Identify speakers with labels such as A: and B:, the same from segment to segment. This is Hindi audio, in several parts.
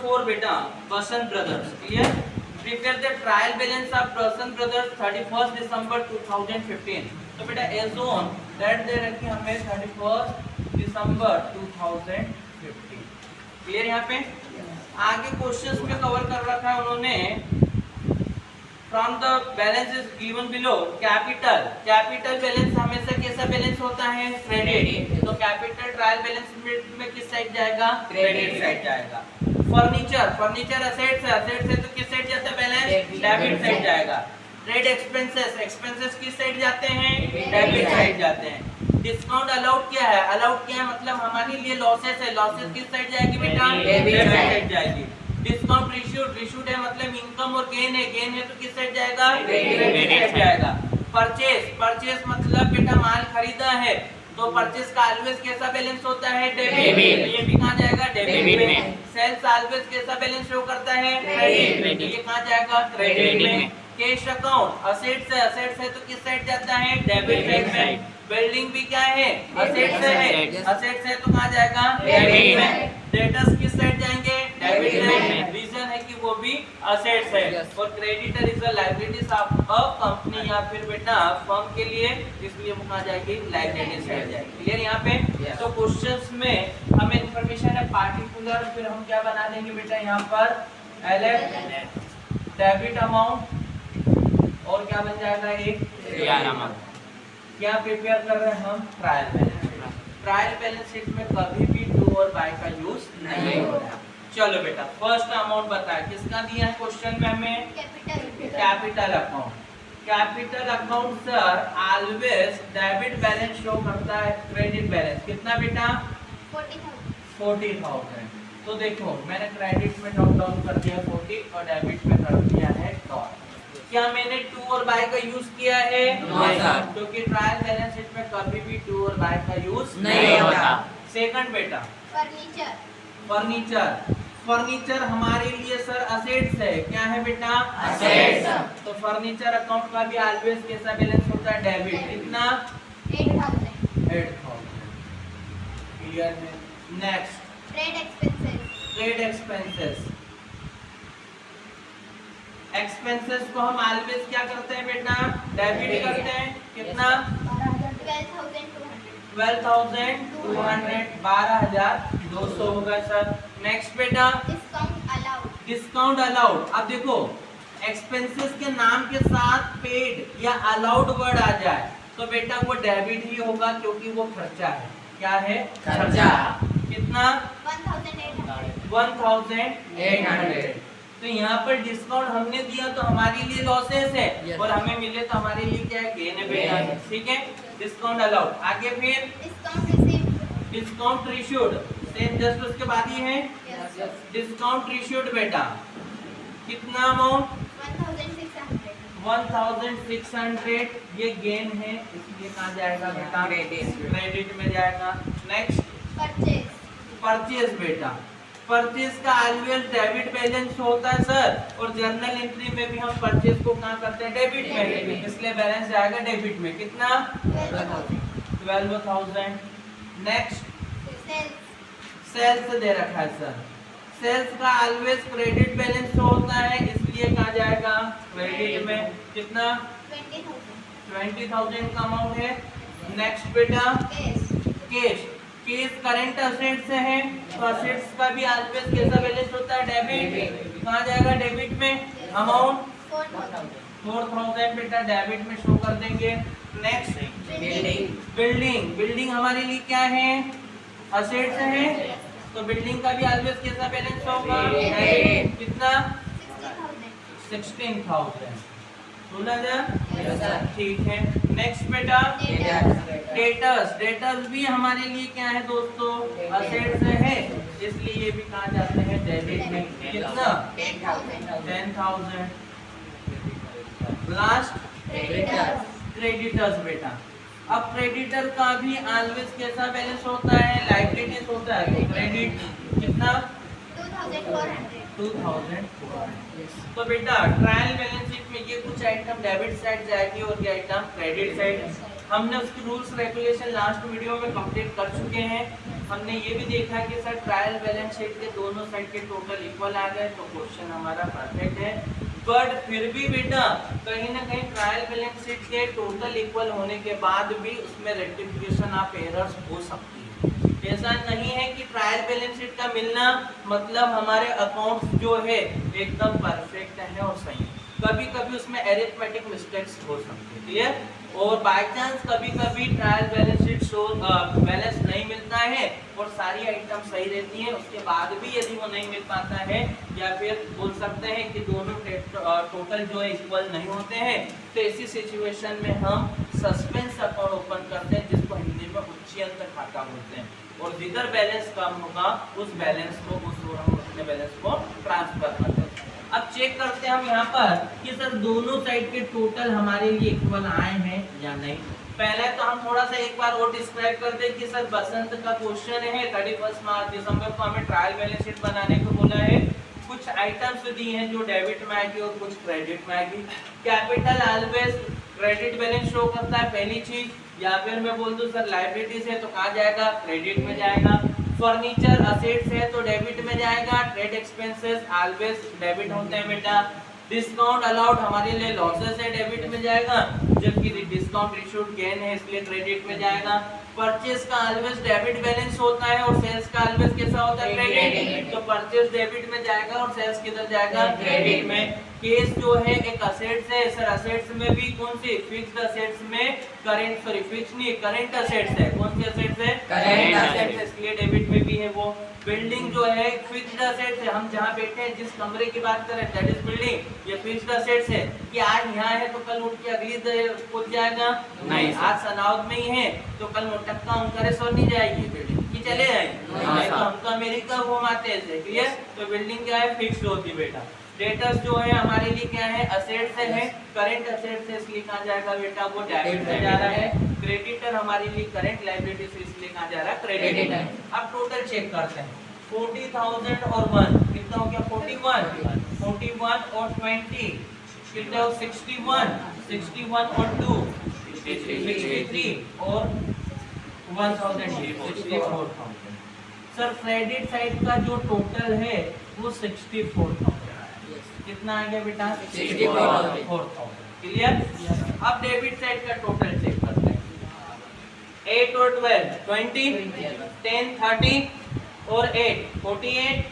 A: 4 बेटा Basant brothers clear prepare the trial balance of Basant brothers 31 दिसंबर 2015 तो बेटा एज ऑन दैट दे रखी हमें 31 दिसंबर 2015 क्लियर यहाँ पे आगे क्वेश्चंस में कवर कर रखा है उन्होंने from the balance is given below capital balance हमेशा कैसा बैलेंस होता है क्रेडिट तो कैपिटल ट्रायल बैलेंस में किस साइड जाएगा क्रेडिट साइड जाएगा फर्नीचर असेट्स है तो किस साइड जाता है बैलेंस डेबिट साइड जाएगा ट्रेड एक्सपेंसेस किस साइड जाते हैं डेबिट साइड जाते हैं डिस्काउंट अलाउड क्या है मतलब हमारे लिए लॉसेस है लॉसेस किस साइड जाएगी बेटा डेबिट साइड जाएगी डिस्काउंट रिशूड है मतलब इनकम और गेन है तो किस साइड जाएगा क्रेडिट साइड जाएगा परचेस मतलब बेटा माल खरीदा है तो परचेस का ऑलवेज कैसा बैलेंस होता है डेबिट ये भी कहां जाएगा डेबिट में सेल्स ऑलवेज कैसा बैलेंस शो करता है क्रेडिट ये कहां जाएगा क्रेडिट में कैश अकाउंट असेट्स है तो किस साइड जाता है डेबिट साइड में बिल्डिंग भी क्या है असेट्स है तो कहां जाएगा डेबिट में डेटर्स किस साइड जाएंगे डेबिट साइड में रीजन है कि वो भी असेट्स है और creditor is a liabilities of a company या फिर बेटा फर्म के लिए इसलिए वो कहां जाएगी लायबिलिटी साइड जाएगी क्लियर यहाँ पे तो क्वेश्चंस में हमें इंफॉर्मेशन है पार्टिकुलर फिर हम क्या बना देंगे बेटा यहाँ पर एलएफ डेबिट अमाउंट और क्या बन जाएगा एक क्या प्रिपेयर कर रहे हैं हम ट्रायल बैलेंस शीट में कभी भी डू और बाय का यूज नहीं हो रहा है चलो बेटा फर्स्ट अमाउंट बताए किसका दिया है क्वेश्चन में हमें capital account sir always debit balance show करता है क्रेडिट बैलेंस कितना बेटा 40,000 तो देखो मैंने क्रेडिट में नोट डाउन कर दिया 40 और डेबिट में कर दिया है डॉट क्या मैंने टू और बाय का यूज किया है क्योंकि ट्रायल बैलेंस शीट में कभी भी टू और बाय का यूज नहीं होता सेकंड बेटा फर्नीचर हमारे लिए सर असेट्स है क्या है बेटा असेट्स तो फर्नीचर अकाउंट का भी ऑलवेज कैसा बैलेंस होता है डेबिट कितना 8,000 क्लियर है नेक्स्ट ट्रेड एक्सपेंसेस को हम ऑलवेज क्या करते हैं बेटा डेबिट करते हैं कितना 12,200 होगा सर नेक्स्ट बेटा डिस्काउंट अलाउड अब देखो एक्सपेंसेस के नाम के साथ पेड या अलाउड वर्ड आ जाए तो बेटा वो डेबिट ही होगा क्योंकि वो खर्चा है क्या है खर्चा कितना 1,800 तो यहाँ पर डिस्काउंट हमने दिया तो हमारे लिए लॉसेस है और हमें मिले तो हमारे लिए क्या है गेन है बेटा ठीक है डिस्काउंट अलाउड आगे फिर डिस्काउंट रिशूड सेम जस्ट उसके बाद ही है डिस्काउंट रिशूड बेटा कितना अमाउंट 1,600 ये गेन है इसलिए कहाँ जाएगा बेटा क्रेडिट में जाएगा नेक्स्ट परचेज बेटा परचेज का ऑलवेज डेबिट बैलेंस होता है सर और जर्नल एंट्री में भी हम परचेज को कहाँ करते हैं डेबिट में इसलिए बैलेंस जाएगा डेबिट में कितना 12,000 नेक्स्ट सेल्स दे रखा है सर सेल्स का ऑलवेज क्रेडिट बैलेंस होता है इसलिए कहाँ जाएगा क्रेडिट में कितना 20,000 का अमाउंट है नेक्स्ट बेटा केस करंट असेट्स है तो असेट्स का भी ऑलवेज कैसा बैलेंस होता है डेबिट कहाँ जाएगा डेबिट में अमाउंट 4,000 बेटा डेबिट में शो कर देंगे नेक्स्ट बिल्डिंग हमारे लिए क्या है असेट्स है तो बिल्डिंग का भी ऑलवेज कैसा बैलेंस होगा कितना 16,000 ठीक है नेक्स्ट बेटा डेटर्स भी हमारे लिए क्या है दोस्तों असेट्स है इसलिए ये भी कहा जाते हैं डेबिट में कितना 10,000 लास्ट क्रेडिटर्स बेटा अब क्रेडिटर का भी ऑलवेज कैसा बैलेंस होता है लायबिलिटीज होता है तो क्रेडिट कितना 2,400 तो बेटा ट्रायल बैलेंस शीट में ये कुछ आइटम डेबिट साइड जाएगी और ये आइटम क्रेडिट साइड हमने उसकी रूल्स रेगुलेशन लास्ट वीडियो में कंप्लीट कर चुके हैं हमने ये भी देखा कि सर ट्रायल बैलेंस शीट के दोनों साइड के टोटल इक्वल आ गए, तो क्वेश्चन हमारा परफेक्ट है। बट फिर भी बेटा कहीं ना कहीं ट्रायल बैलेंस शीट के टोटल इक्वल होने के बाद भी उसमें रेक्टिफिकेशन ऑफ एरर्स हो सकती है। ऐसा नहीं है कि ट्रायल बैलेंस शीट का मिलना मतलब हमारे अकाउंट्स जो है एकदम परफेक्ट है और सही है। कभी कभी उसमें एरिथमेटिक मिस्टेक्स हो सकती है, क्लियर। और बाय चांस कभी कभी trial balance sheet show balance नहीं मिलता है और सारी आइटम सही रहती है, उसके बाद भी यदि वो नहीं मिल पाता है या फिर बोल सकते हैं कि दोनों टोटल जो है इक्वल नहीं होते हैं, तो ऐसी सिचुएशन में हम सस्पेंस अकाउंट ओपन करते हैं, जिसको हिंदी में उच्चयंत खाता बोलते हैं। और जिधर बैलेंस कम होगा उस बैलेंस को उतने बैलेंस को ट्रांसफर करते हैं। अब चेक करते हैं हम यहाँ पर कि सर दोनों साइड के टोटल हमारे लिए इक्वल आए हैं या नहीं। पहले तो हम थोड़ा सा एक बार और डिस्क्राइब कर दें कि सर बसंत का क्वेश्चन है 31 दिसंबर को हमें ट्रायल बैलेंस शीट बनाने को बोला है। कुछ आइटम्स दी हैं जो डेबिट में आएगी और कुछ क्रेडिट में आएगी। Capital always credit balance show करता है पहली चीज, या फिर मैं बोल दूं सर लायबिलिटीज है तो कहाँ जाएगा, क्रेडिट में जाएगा। फर्नीचर असेट्स है तो डेबिट में जाएगा। ट्रेड एक्सपेंसेस ऑलवेज डेबिट होते हैं बेटा। डिस्काउंट अलाउड हमारे लिए लॉसेस है, डेबिट में जाएगा, जबकि डिस्काउंट इशूड गेन है इसलिए क्रेडिट में जाएगा। परचेज का ऑलवेज डेबिट बैलेंस होता है और सेल्स का ऑलवेज कैसा होता है, क्रेडिट। तो परचेज डेबिट में जाएगा और सेल्स किधर जाएगा, क्रेडिट में। केस जो है एक असेट्स है सर, असेट्स में भी कौन सी, फिक्स्ड असेट्स में करेंट, सॉरी फिक्स्ड नहीं करंट असेट्स है। कौन सी असेट्स है, करंट असेट्स, इसलिए डेबिट में भी है वो। बिल्डिंग जो है फिक्स्ड असेट्स है, हम जहाँ बैठे हैं जिस कमरे की बात करें दैट इज बिल्डिंग, ये फिक्स्ड असेट्स है कि आज यहाँ है तो कल उठ के अगली खुल जाएगा नहीं, आज सनाउद में ही है तो कल मोटक्का उनकरेश्वर नहीं जाएगी बिल्डिंग की, चले जाएगी नहीं, तो हम तो अमेरिका घुमाते हैं, क्लियर। तो बिल्डिंग क्या है, फिक्स्ड होती है बेटा। डेटर्स जो है हमारे लिए क्या है, असेट्स है, करंट असेट्स है इसलिए कहाँ जाएगा बेटा, वो डेबिट में जा रहा है। क्रेडिटर हमारे लिए करंट लायबिलिटी से इसलिए कहाँ जा रहा है, क्रेडिट है। अब टोटल चेक करते हैं 40,000 और 1 कितना हो गया, 41 और 20 कितना हो, 61 और 2 63 और 1,000 सर क्रेडिट साइड का जो टोटल है वो 64,000 कितना आ गया बेटा, 64,000, क्लियर। अब डेबिट साइड का टोटल चेक करते हैं 8 और 12 20 10 30 और 8 48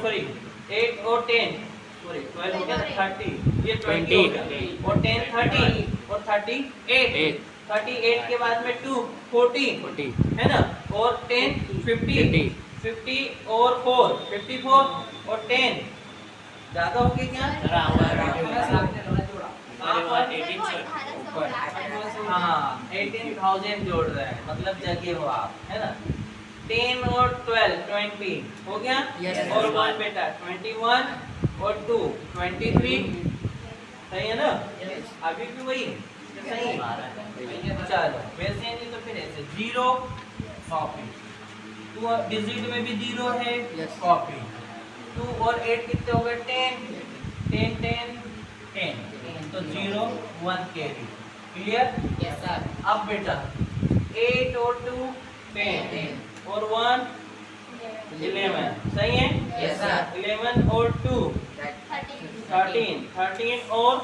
A: सॉरी 8 और 10 सॉरी 12 हो गया 30, ये 20 हो गया और 10 30 और 38 के बाद में 2 40 है ना, और 10 50 और 4 54 और 10 ज्यादा हो गया क्या, हाँ 18,000 जोड़ रहे हैं मतलब जगह हो आप, है ना। 10 और 12 20 हो गया, और 1 बेटा 21 और 2 23, सही है ना, अभी भी वही सही। चलो वैसे नहीं तो फिर ऐसे 0 कॉपी, 2 डिजिट में भी 0 है कॉपी, 2 और 8 कितने हो गए 10 तो 0 1 कैरी, क्लियर। अब बेटा 8 और 2 10 और 1 11, सही है। 11 और 2 13 और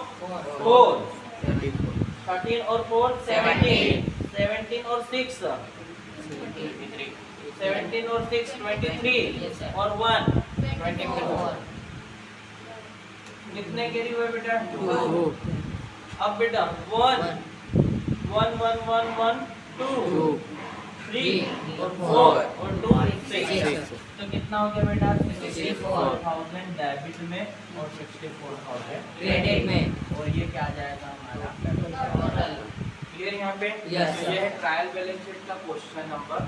A: 4 13 और 4 17 और 6 17 और 6 23 और 1 24, कितने कैरी हुए बेटा 2। अब बेटा 1 2 3 और 4 और 2 6, तो कितना हो गया बेटा 64,000 डेबिट में और 64,000 क्रेडिट में, और ये क्या आ जाएगा हमारा टोटल, क्लियर यहाँ पे। ये है ट्रायल बैलेंस शीट का क्वेश्चन नंबर